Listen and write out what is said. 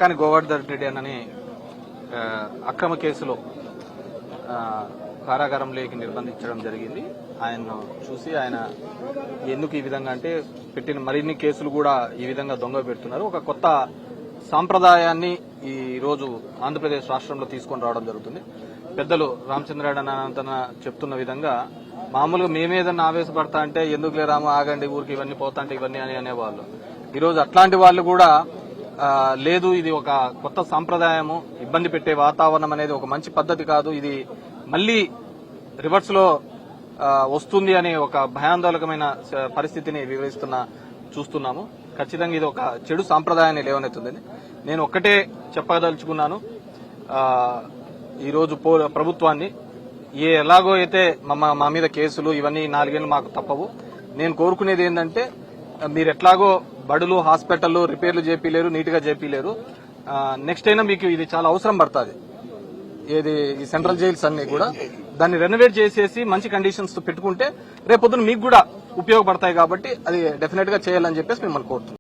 కానీ గోవర్ధన్ రెడ్డి అని అక్రమ కేసులో కారాగారంలోకి నిర్బంధించడం జరిగింది. ఆయన్ను చూసి ఆయన ఎందుకు ఈ విధంగా అంటే పెట్టిన మరిన్ని కేసులు కూడా ఈ విధంగా దొంగ పెడుతున్నారు. ఒక కొత్త సాంప్రదాయాన్ని ఈ రోజు ఆంధ్రప్రదేశ్ రాష్ట్రంలో తీసుకొని రావడం జరుగుతుంది. పెద్దలు రామచంద్రారెడ్డి అనంతన చెప్తున్న విధంగా మామూలుగా మేమేదన్నా ఆవేశపడతా అంటే ఎందుకు లేరామో ఆగండి ఊరికి ఇవన్నీ పోతా అంటే ఇవన్నీ అని అనేవాళ్ళు. ఈరోజు అట్లాంటి వాళ్ళు కూడా లేదు, ఇది ఒక కొత్త సాంప్రదాయము, ఇబ్బంది పెట్టే వాతావరణం అనేది ఒక మంచి పద్ధతి కాదు, ఇది మళ్లీ రివర్స్ లో వస్తుంది అనే ఒక భయాందోళకమైన పరిస్థితిని చూస్తున్నాము. ఖచ్చితంగా ఇది ఒక చెడు సాంప్రదాయాన్ని లేవనెత్తుందని నేను ఒక్కటే చెప్పదలుచుకున్నాను. ఈరోజు ప్రభుత్వాన్ని ఎలాగో అయితే మా మీద కేసులు ఇవన్నీ 4 ఏళ్లు మాకు తప్పవు. నేను కోరుకునేది ఏంటంటే మీరు ఎట్లాగో బడులు హాస్పిటల్ రిపేర్లు చేపిలేరు, నీట్ గా చేపిలేరు. నెక్స్ట్ అయినా మీకు ఇది చాలా అవసరం పడుతుంది. ఏది ఈ సెంట్రల్ జైల్స్ అన్ని కూడా దాన్ని రెనోవేట్ చేసేసి మంచి కండిషన్స్ తో పెట్టుకుంటే రేపొద్దున మీకు కూడా ఉపయోగపడతాయి. కాబట్టి అది డెఫినెట్ గా చేయాలని చెప్పేసి మిమ్మల్ని కోరుతున్నాను.